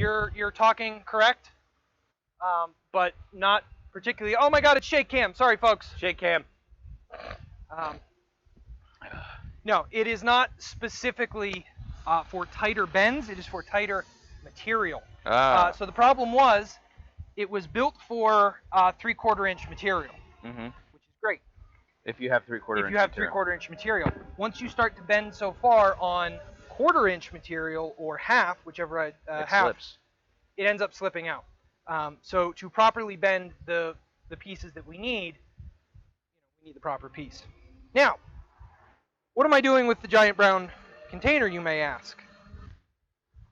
you're talking correct, but not particularly. Oh my God, it's shake cam. Sorry, folks. Shake cam. No, it is not specifically for tighter bends. It is for tighter material. So the problem was, it was built for 3/4 inch material, which is great. If you have 3/4 inch. If you have 3/4 inch material, once you start to bend so far on 1/4 inch material or half, whichever it half, slips. It ends up slipping out. So to properly bend the pieces that we need the proper piece. Now, what am I doing with the giant brown container, you may ask?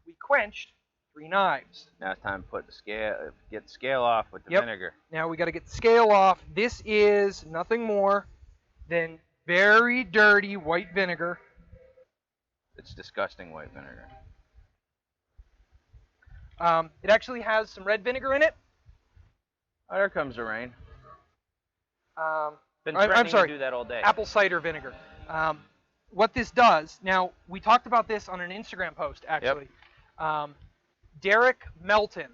We quenched 3 knives. Now it's time to put the scale, get the scale off with the vinegar. Now we got to get the scale off. This is nothing more than very dirty white vinegar. It's disgusting white vinegar. It actually has some red vinegar in it. Oh, there comes the rain. Been I'm sorry, to do that all day. Apple cider vinegar. What this does, now we talked about this on an Instagram post actually. Yep. Derek Melton,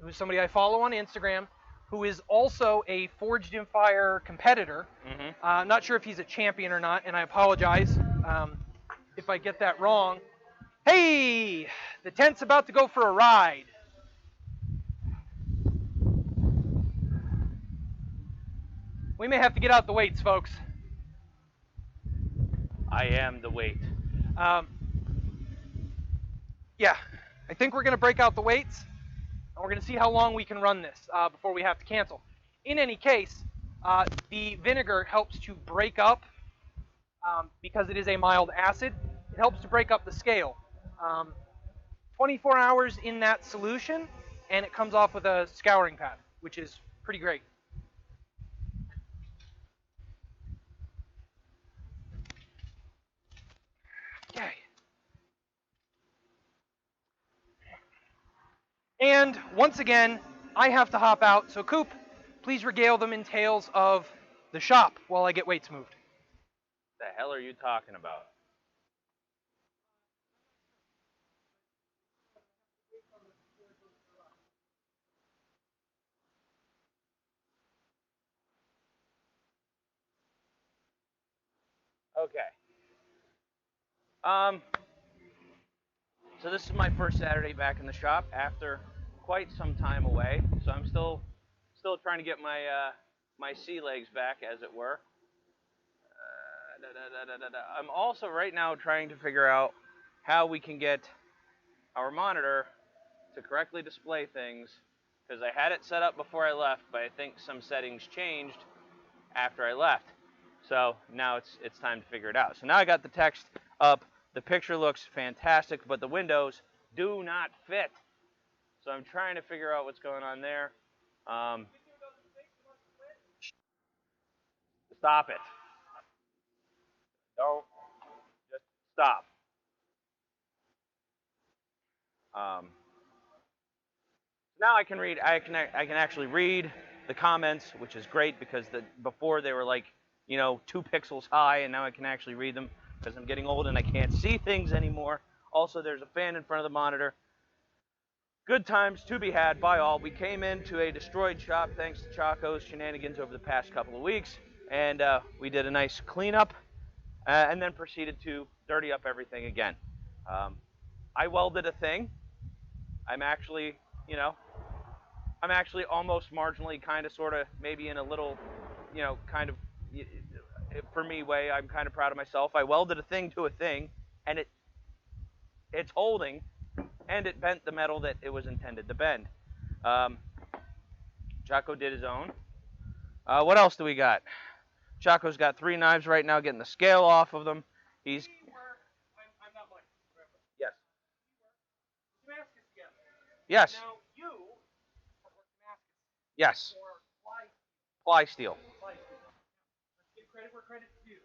who's somebody I follow on Instagram, who is also a Forged in Fire competitor. I'm not sure if he's a champion or not, and I apologize if I get that wrong. Hey, the tent's about to go for a ride. We may have to get out the weights, folks. I am the weight. Yeah, I think we're going to break out the weights, and we're going to see how long we can run this before we have to cancel. In any case, the vinegar helps to break up, because it is a mild acid, it helps to break up the scale. 24 hours in that solution, and it comes off with a scouring pad, which is pretty great. Okay. And once again, I have to hop out, so Coop, please regale them in tales of the shop while I get weights moved. The hell are you talking about? Okay. So this is my first Saturday back in the shop after quite some time away. So I'm still trying to get my my sea legs back, as it were. I'm also right now trying to figure out how we can get our monitor to correctly display things, because I had it set up before I left, but I think some settings changed after I left. So now it's time to figure it out. So now I got the text up. The picture looks fantastic, but the windows do not fit. So I'm trying to figure out what's going on there. Stop it. Don't. Just stop. Now I can read. I can actually read the comments, which is great, because before they were like, 2 pixels high, and now I can actually read them because I'm getting old and I can't see things anymore. Also, there's a fan in front of the monitor. Good times to be had by all. We came into a destroyed shop thanks to Chaco's shenanigans over the past couple of weeks, and we did a nice cleanup and then proceeded to dirty up everything again. I welded a thing. I'm actually almost marginally, kind of, sort of, maybe in a little, kind of, for me, way, I'm kind of proud of myself. I welded a thing to a thing, and it's holding, and it bent the metal that it was intended to bend. Chaco did his own. What else do we got? Chaco's got 3 knives right now, getting the scale off of them. He's... I'm not Mike. Yes. Damascus together. Yes. Now you have worked Damascus. Yes. Or Ply steel. Let's give credit where credit's due.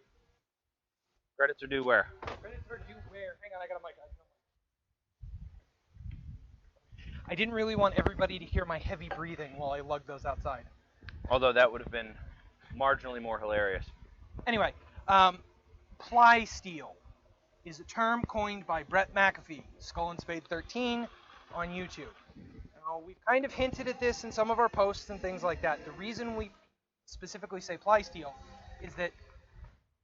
Credits are due where? Credits are due where? Hang on, I got a mic. I didn't really want everybody to hear my heavy breathing while I lugged those outside. Although that would have been marginally more hilarious. Anyway, ply steel is a term coined by Brett McAfee, Skull and Spade 13, on YouTube. Now, we've kind of hinted at this in some of our posts and things like that. The reason we specifically say ply steel is that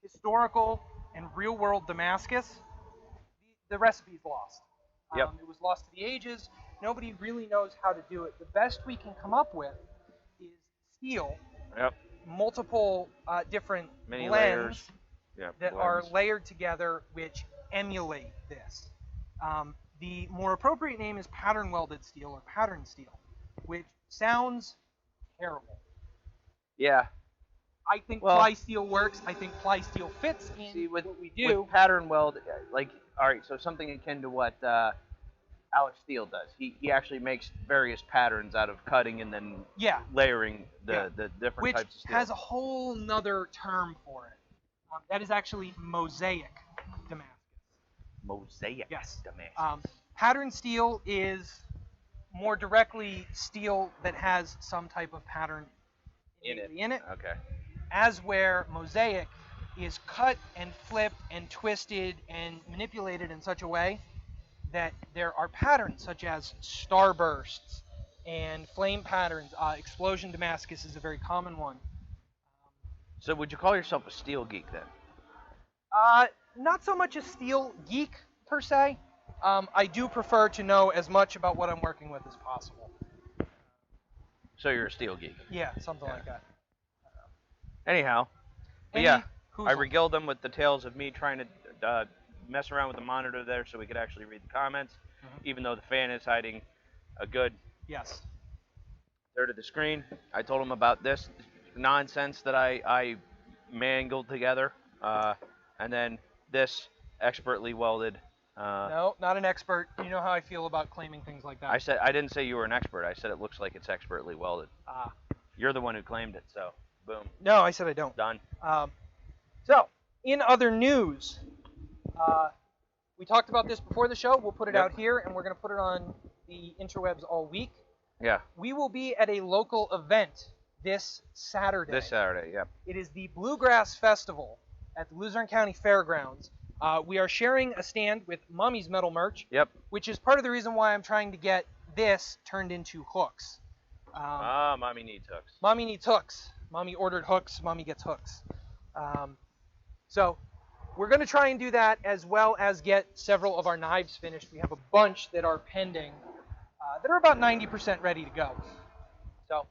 historical and real world Damascus, the recipe's lost. Yep. It was lost to the ages. Nobody really knows how to do it. The best we can come up with is steel, Yep. multiple different Many blends layers. Yep. that are layered together, which emulate this. The more appropriate name is pattern welded steel or pattern steel, which sounds terrible. Yeah. I think ply steel works. I think ply steel fits in See, with, what we do. with pattern weld, like, all right, so something akin to what Alex Steele does. He actually makes various patterns out of cutting and then layering the different which types of steel. has a whole nother term for it. That is actually mosaic Damascus. Mosaic Yes. Damascus. Pattern steel is more directly steel that has some type of pattern in it. Okay. As where mosaic is cut and flipped and twisted and manipulated in such a way that there are patterns such as starbursts and flame patterns. Explosion Damascus is a very common one. So would you call yourself a steel geek then? Not so much a steel geek per se. I do prefer to know as much about what I'm working with as possible. So you're a steel geek? Yeah, something like that. Anyhow, I regaled them with the tales of me trying to mess around with the monitor there so we could actually read the comments, even though the fan is hiding a good third of the screen. I told them about this nonsense that I mangled together, and then this expertly welded. No, not an expert. You know how I feel about claiming things like that. I didn't say you were an expert. I said it looks like it's expertly welded. You're the one who claimed it, so boom. No, I said I don't. Done. So, in other news, we talked about this before the show. We'll put it out here, and we're going to put it on the interwebs all week. Yeah. We will be at a local event this Saturday. This Saturday, yep. It is the Bluegrass Festival at the Luzerne County Fairgrounds. We are sharing a stand with Mommy's Metal Merch, which is part of the reason why I'm trying to get this turned into hooks. Mommy needs hooks. Mommy needs hooks. Mommy ordered hooks. Mommy gets hooks. So we're going to try and do that as well as get several of our knives finished. We have a bunch that are pending that are about 90% ready to go. So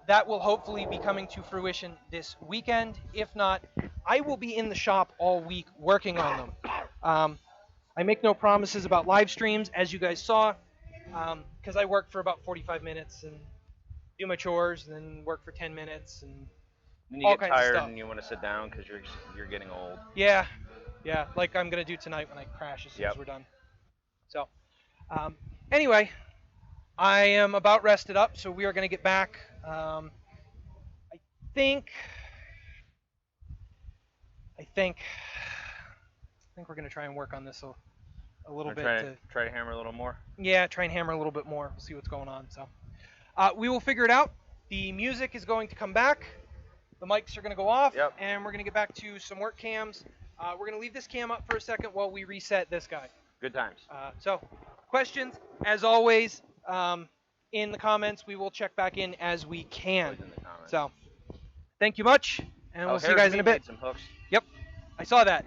that will hopefully be coming to fruition this weekend. If not, I will be in the shop all week working on them. I make no promises about live streams, as you guys saw, because I work for about 45 minutes and do my chores, and then work for 10 minutes, and then you get tired and you want to sit down because you're getting old. Yeah, like I'm gonna do tonight when I crash as soon as we're done. So, anyway, I am about rested up, so we are gonna get back. I think we're gonna try and work on this a little bit. Try to hammer a little more. Yeah, try and hammer a little bit more. See what's going on. So, we will figure it out. The music is going to come back. The mics are going to go off, and we're going to get back to some work cams. We're going to leave this cam up for a second while we reset this guy. Good times. So, questions, as always, in the comments. We will check back in as we can. So, thank you much, and we'll see you guys in a bit. Some hooks. Yep, I saw that.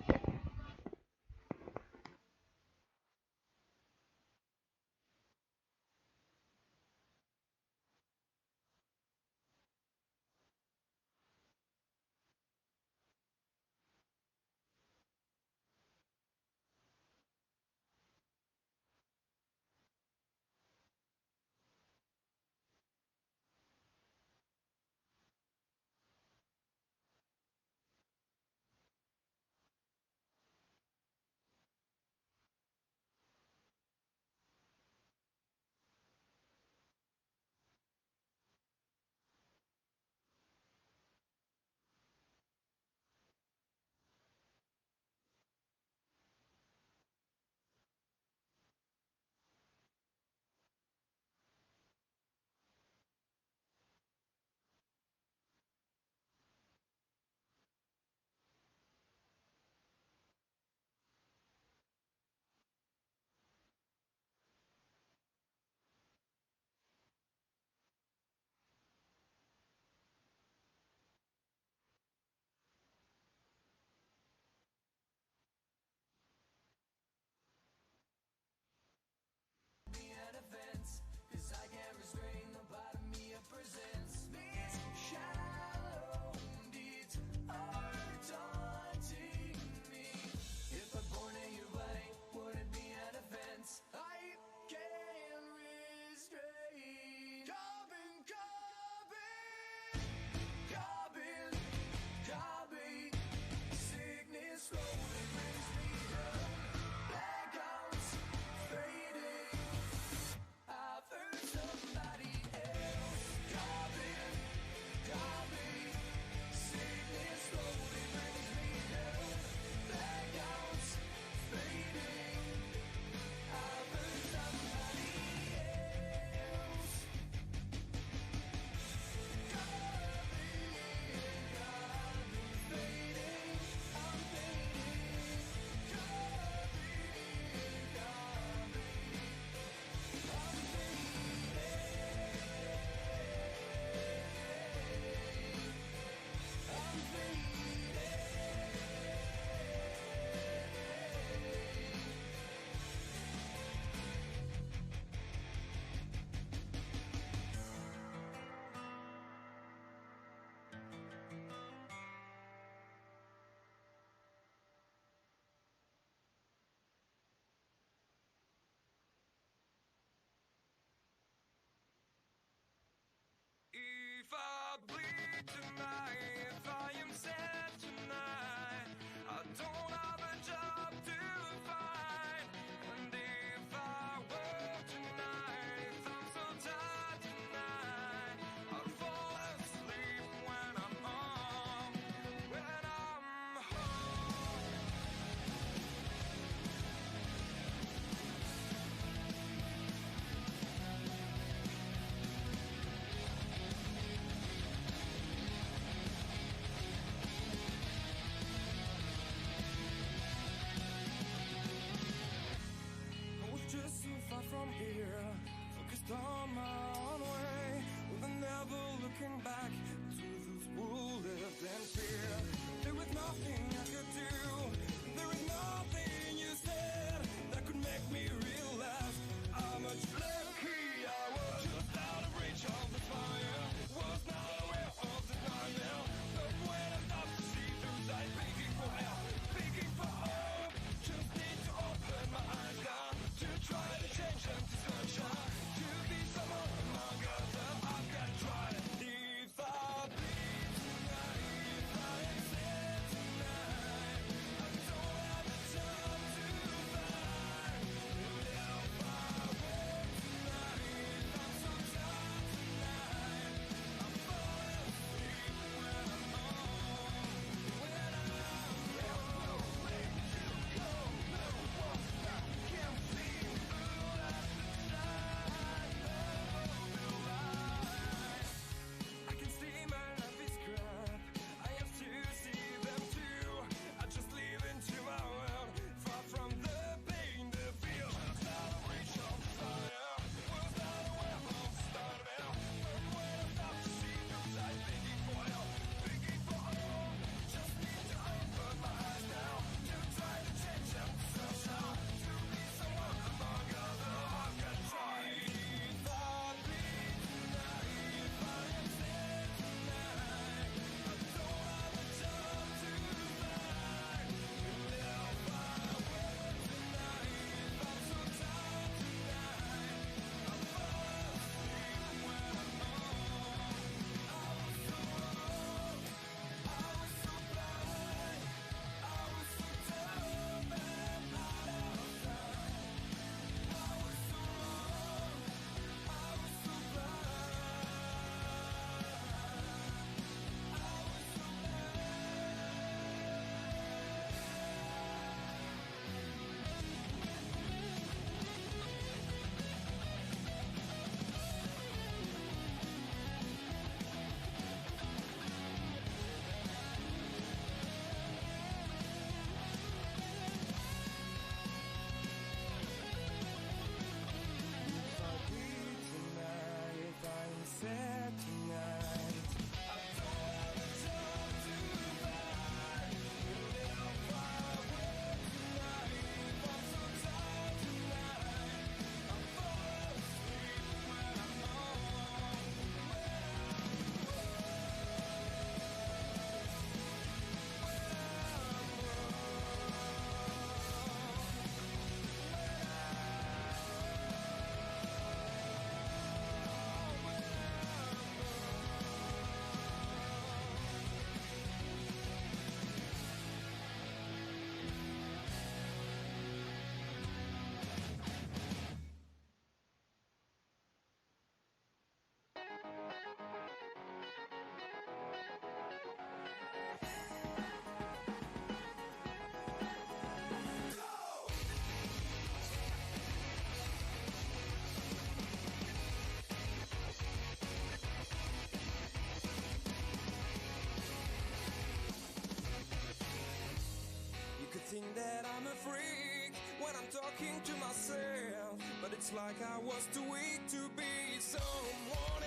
it's like I was too weak to be someone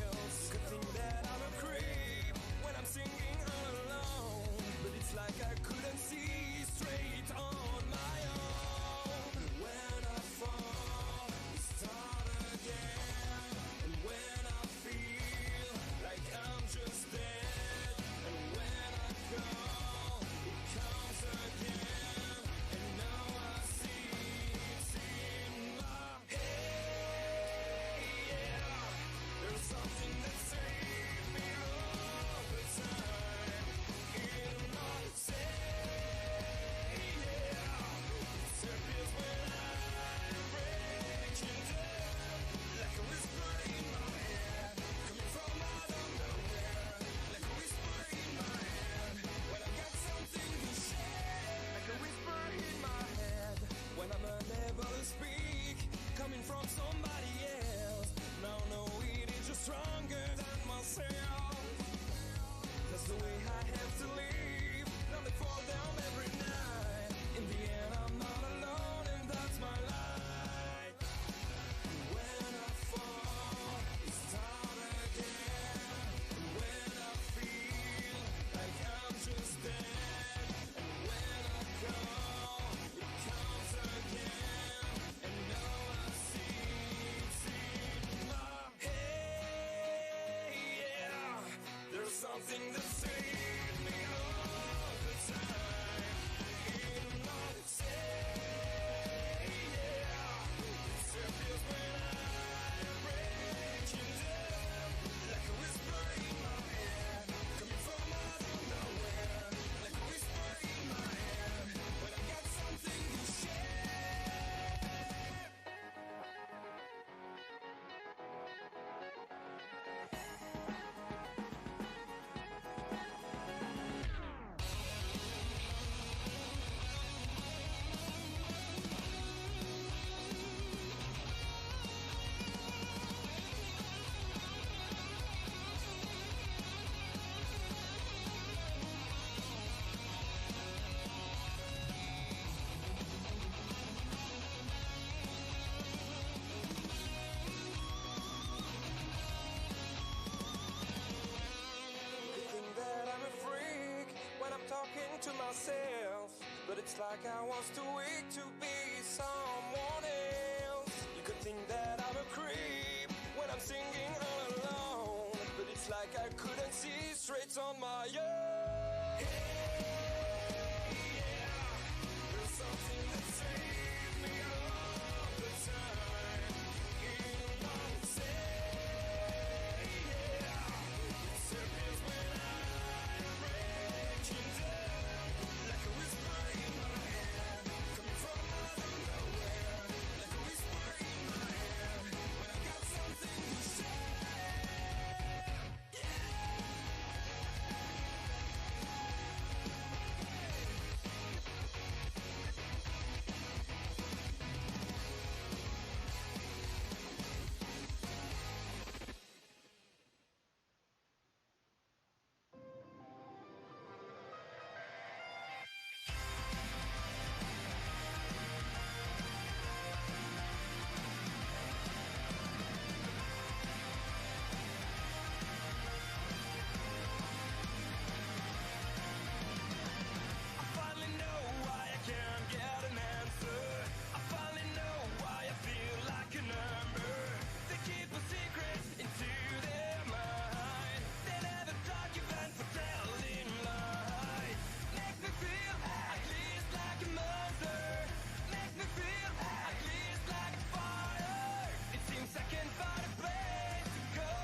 else. Could think that I'm a creep when I'm singing all alone, but it's like I couldn't see straight on my own. When I fall, we start again, and when I feel like I'm just dead, and when I call, it comes again, and now I see it's in my head. Yeah, there's something that saves me all the time in my say. Yeah, it disappears when I'm breaking down, like a whisper in my head, coming from out of nowhere, like a whisper in my head, when I got something to share, like a whisper in my head, when I'm unable to speak, coming from somebody else. Now no, it is just stronger than myself. That's the way I have to live. Now they fall down every night. In the end, I'm not alone, and that's my life. When I fall, we start again. When I feel like I'm just dead, and when I call, it comes again. And now I see it's in my head. Yeah, there's something that saves me all the time in my say. Yeah, it disappears when I'm breaking down, like a whisper in my head, coming from out of nowhere, like a whisper in my head, when I got something to share. You think that I'm a freak when I'm talking to myself, but it's like I was too weak to be someone else. You could think that I'm a creep when I'm singing all alone, but it's like I couldn't see straight on my own. Yeah, there's something that saves me all the time in my say. Yeah, it disappears when I'm breaking down, like a whisper in my head, coming from out of nowhere, like a whisper in my head, when I got something to share. Yeah. I finally know why I can't get an answer. I finally know why I feel like a number. They keep a secret into their mind. They never document for telling lies. Make me feel at least like a monster. Make me feel at least like a fire. It seems I can't find a place to go.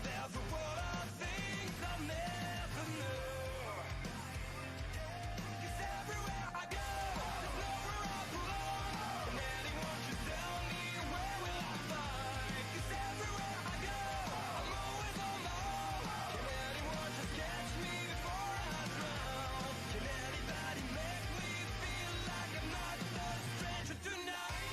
There's a world of things I never knew. 'Cause everywhere I go, there's nowhere I belong. And anyone should tell me where will I find? 'Cause everywhere I go, I'm always on my own. Can anyone just catch me before I drown? Can anybody make me feel like I'm not a stranger tonight?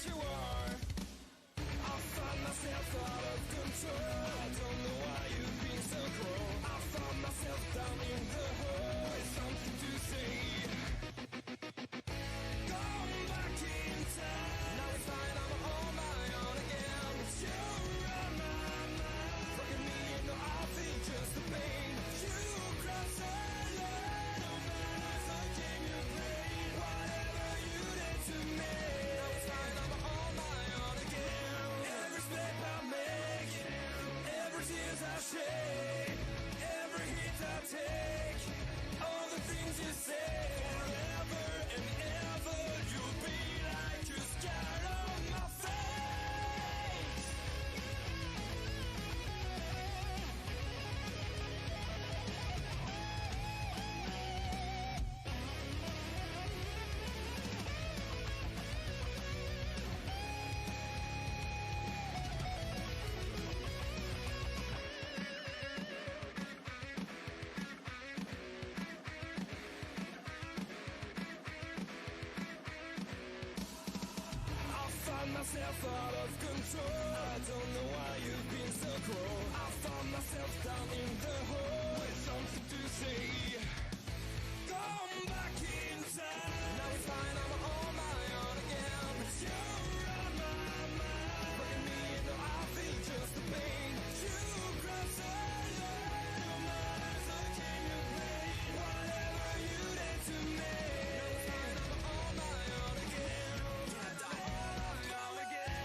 what you are. I find myself out of control. I don't know why you've been so cruel. I found myself down in the hole with something to say. Come back in time. Now it's fine, I'm on my own again. You're on my mind. Breaking me into all things, just the pain. You cry silent. No matter how can you pay. Whatever you did to me. Now it's fine, I'm on my own again. Every step I make, every tears I shed, every hit I take, all the things you say. Forever and ever, you'll be like a scar on my face. I find myself out of control. I don't know why you've been so cruel. I found myself down in the hole with something to say. Come back in time. Now it's fine, I'm on my own again. You're on my mind. Breaking me into all things, just the pain. You cry silent. No matter how can you play. Whatever you did to me. Now it's fine, I'm on my own again. Now again.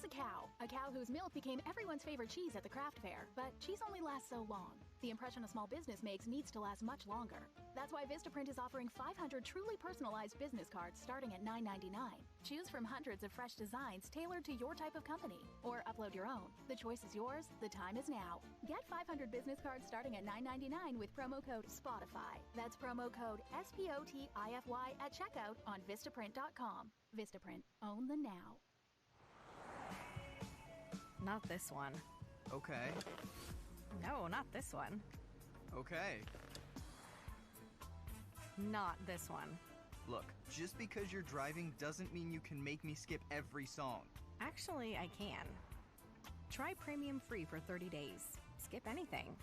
a cow whose milk became everyone's favorite cheese at the craft fair. But cheese only lasts so long. The impression a small business makes needs to last much longer. That's why Vistaprint is offering 500 truly personalized business cards starting at $9.99. Choose from hundreds of fresh designs tailored to your type of company, or upload your own. The choice is yours. The time is now. Get 500 business cards starting at $9.99 with promo code SPOTIFY. That's promo code SPOTIFY at checkout on Vistaprint.com. Vistaprint. Own the now. Not this one. Okay. No, not this one. Okay. Not this one. Look, just because you're driving doesn't mean you can make me skip every song. Actually, I can. Try Premium free for 30 days. Skip anything.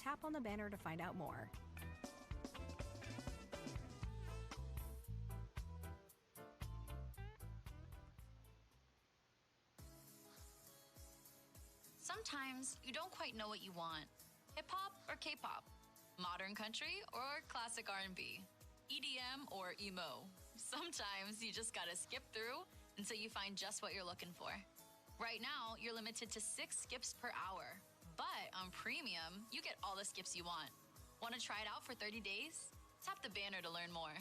Tap on the banner to find out more. Sometimes you don't quite know what you want. Hip-hop or K-pop? Modern country or classic R&B? EDM or emo? Sometimes you just gotta skip through until you find just what you're looking for. Right now, you're limited to 6 skips per hour. But on Premium, you get all the skips you want. Want to try it out for 30 days? Tap the banner to learn more.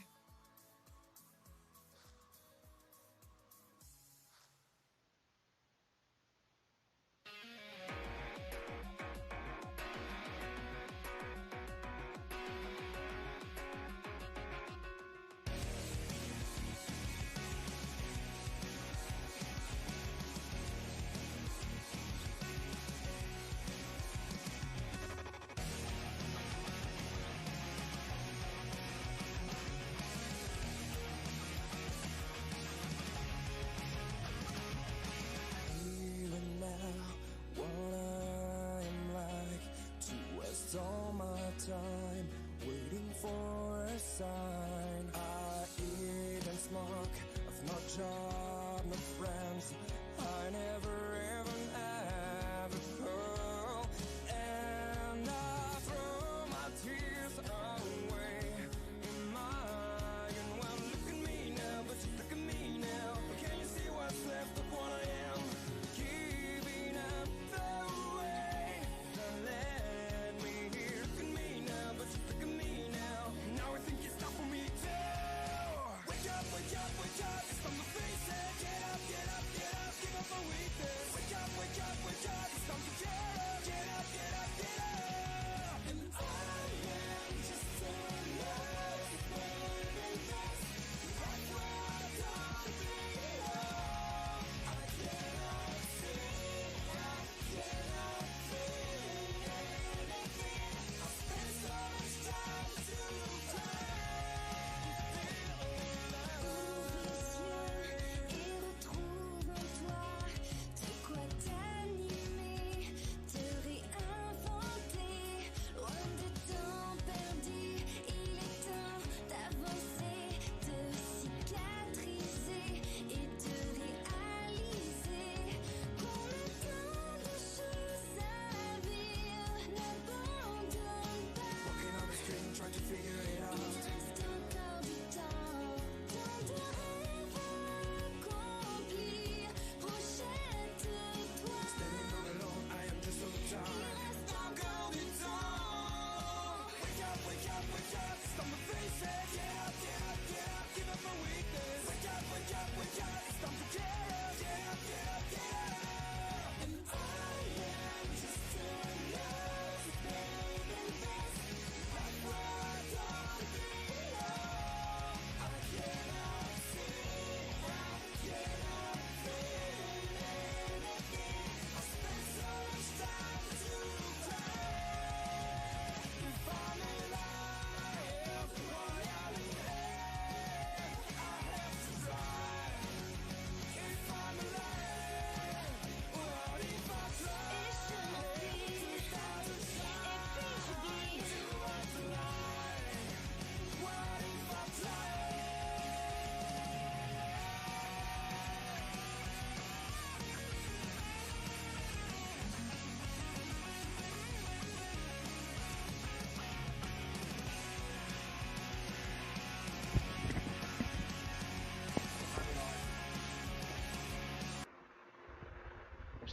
All my time waiting for a sign. I eat and smoke, I've no job, no friends. I never even have a girl, and I throw my tears away in mine. Well, look at me now, but you look at me now. Can you see what's left of what I am? Giving up the way that led me here. Look at me now, but you look at me now. Now I think it's time for me to wake up, wake up, wake up. It's time to face it. Get up, get up, get up. Give up my weakness. Wake up, wake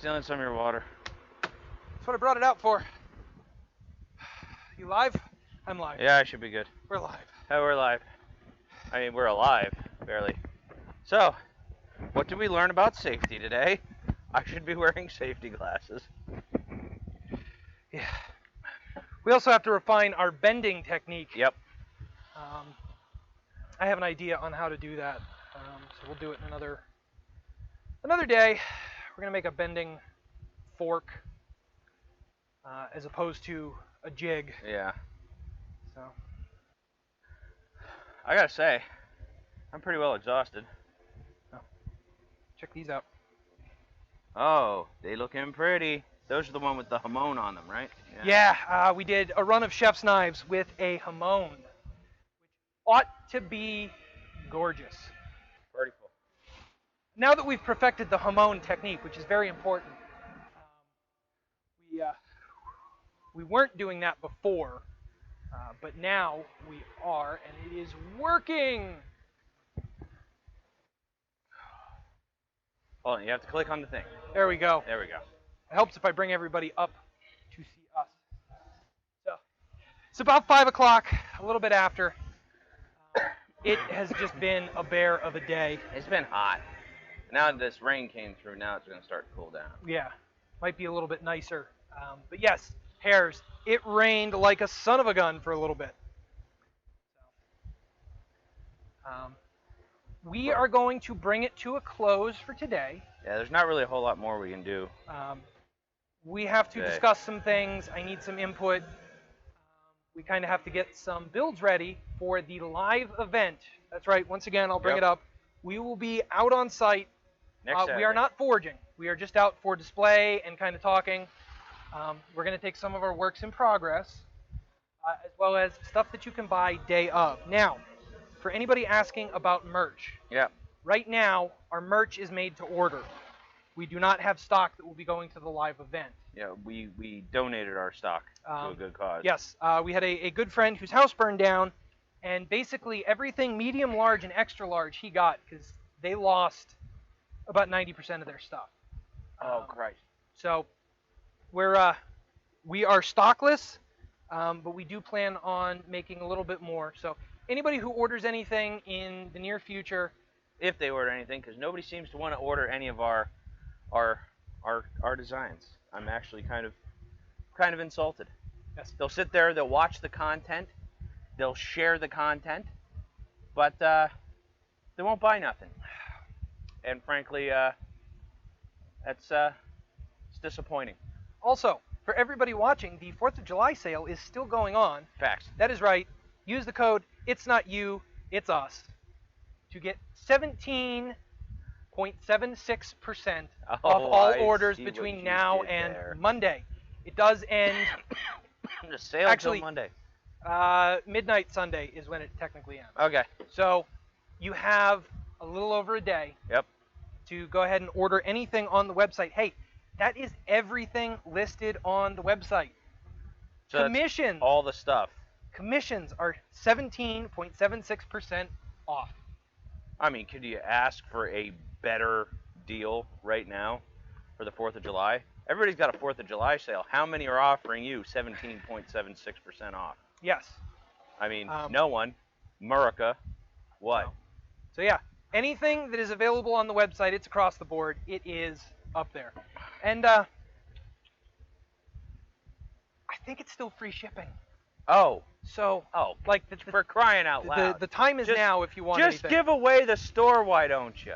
stealing some of your water. That's what I brought it out for. You live? I'm live. Yeah, I should be good. We're live. Oh, we're live. I mean, we're alive, barely. So, what did we learn about safety today? I should be wearing safety glasses. Yeah. We also have to refine our bending technique. Yep. I have an idea on how to do that, so we'll do it in another day. We're gonna make a bending fork as opposed to a jig. Yeah. So I gotta say, I'm pretty well exhausted. check these out. Oh, they looking pretty. Those are the one with the hamon on them, right? Yeah, we did a run of chef's knives with a hamon, which ought to be gorgeous. Pretty cool. Now that we've perfected the hamon technique, which is very important, we weren't doing that before, but now we are, and it is working. Hold on, you have to click on the thing. There we go. There we go. It helps if I bring everybody up to see us. So it's about 5 o'clock, a little bit after. It has just been a bear of a day. It's been hot. Now this rain came through, now it's going to start to cool down. Yeah, might be a little bit nicer. But yes, hairs. It rained like a son of a gun for a little bit. We are going to bring it to a close for today. Yeah, there's not really a whole lot more we can do. We have to Okay. discuss some things. I need some input. We kind of have to get some builds ready for the live event. That's right. Once again, I'll bring Yep. it up. We will be out on site. Next We are Saturday. not forging. We are just out for display and kind of talking. We're going to take some of our works in progress, as well as stuff that you can buy day of. Now, for anybody asking about merch, Yeah. right now our merch is made to order. We do not have stock that will be going to the live event. Yeah, we donated our stock to a good cause. Yes, we had a good friend whose house burned down, and basically everything medium, large, and extra large he got because they lost about 90% of their stuff. Oh, Christ. So we are stockless, but we do plan on making a little bit more. So anybody who orders anything in the near future, If they order anything, because nobody seems to want to order any of our designs. I'm actually kind of insulted. yes, They'll sit there, they'll watch the content, they'll share the content, but they won't buy nothing. And frankly, it's disappointing. Also, for everybody watching, the 4th of July sale is still going on. Facts. That is right. Use the code It's Not You, It's Us to get 17.76% off all I orders see what between you now did and there. Monday. It does end The sale Actually- till Monday. midnight Sunday is when it technically ends. Okay. So you have a little over a day Yep. to go ahead and order anything on the website. Hey, that is everything listed on the website. So that's Commissions. all the stuff. Commissions are 17.76% off. I mean, could you ask for a better deal right now for the 4th of July? Everybody's got a 4th of July sale. How many are offering you 17.76% off? Yes. I mean, Um, no one. Murica. What? No. So yeah, anything that is available on the website, it's across the board. It is up there. And I think it's still free shipping. Oh. So Oh. like For crying out loud. the time is Just- now if you want Just anything. give away the store, why don't you?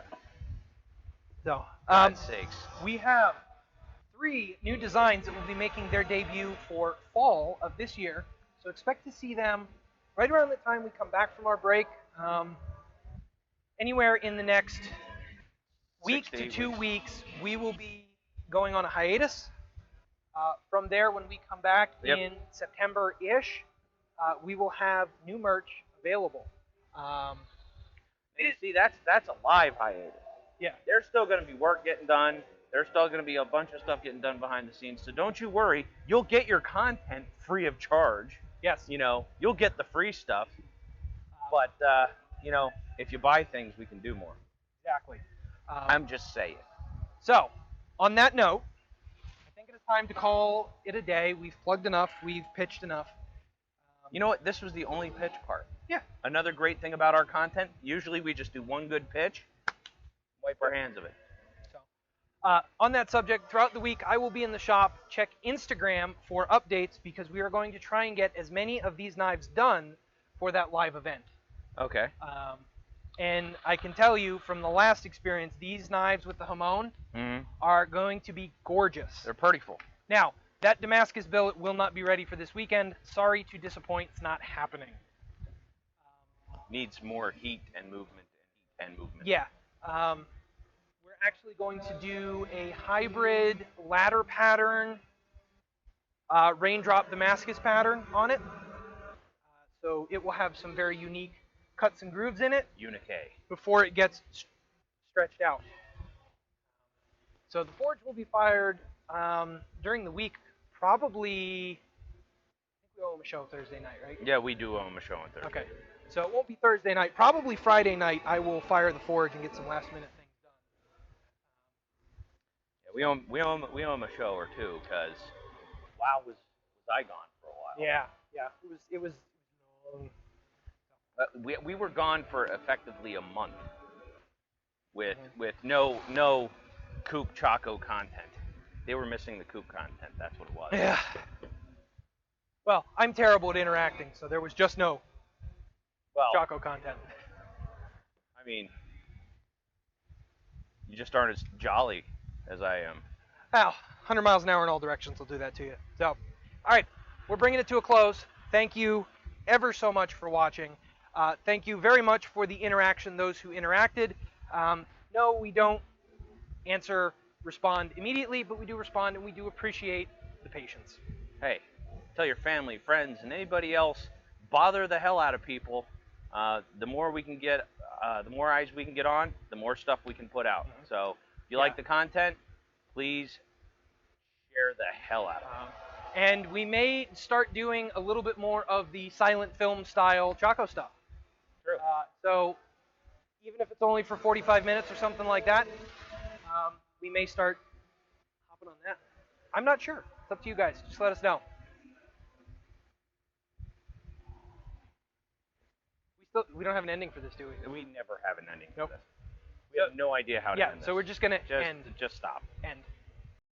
So God's sakes. we have 3 new designs that will be making their debut for fall of this year. So expect to see them right around the time we come back from our break. Anywhere in the next week 6 to to 8 2 weeks. weeks, we will be going on a hiatus. From there, when we come back Yep. in September-ish, we will have new merch available. And you see, that's a live hiatus. Yeah. There's still going to be work getting done. There's still going to be a bunch of stuff getting done behind the scenes. So don't you worry. You'll get your content free of charge. Yes. You know, you'll get the free stuff. But, you know, if you buy things, we can do more. Exactly. I'm just saying. So, on that note, time to call it a day. We've plugged enough. We've pitched enough. You know what? This was the only pitch part. Yeah. Another great thing about our content, usually we just do one good pitch, wipe our hands of it. On that subject, throughout the week, I will be in the shop. Check Instagram for updates because we are going to try and get as many of these knives done for that live event. Okay. And I can tell you from the last experience, these knives with the Hamon are going to be gorgeous. They're prettyful. Now, that Damascus billet will not be ready for this weekend. Sorry to disappoint, it's not happening. Needs more heat and movement Yeah. We're actually going to do a hybrid ladder pattern, raindrop Damascus pattern on it. So it will have some very unique cuts and grooves in it Unique. before it gets stretched out. So the forge will be fired during the week, probably. I think we owe them a show Thursday night, right? Yeah, we do own a show on Thursday. Okay. So it won't be Thursday night. Probably Friday night I will fire the forge and get some last minute things done. Yeah, we owe him a show or two because wow was I gone for a while. Yeah. It was We were gone for effectively a month with no Coop Chaco content. They were missing the Coop content. That's what it was. Yeah. Well, I'm terrible at interacting, so there was just no Chaco content. I mean, you just aren't as jolly as I am. Well, 100 miles an hour in all directions will do that to you. So, all right, we're bringing it to a close. Thank you ever so much for watching. Thank you very much for the interaction, those who interacted. No, we don't respond immediately, but we do respond, and we do appreciate the patience. Hey, tell your family, friends, and anybody else, bother the hell out of people. The more we can get, the more eyes we can get on, the more stuff we can put out. So if you like the content, please share the hell out of it. And we may start doing a little bit more of the silent film style Chaco stuff. True. So even if it's only for 45 minutes or something like that, we may start hopping on that. I'm not sure. It's up to you guys. Just let us know. We don't have an ending for this, do we? We never have an ending for Nope. this. We have no idea how to end this. So we're just gonna end. Just stop. End.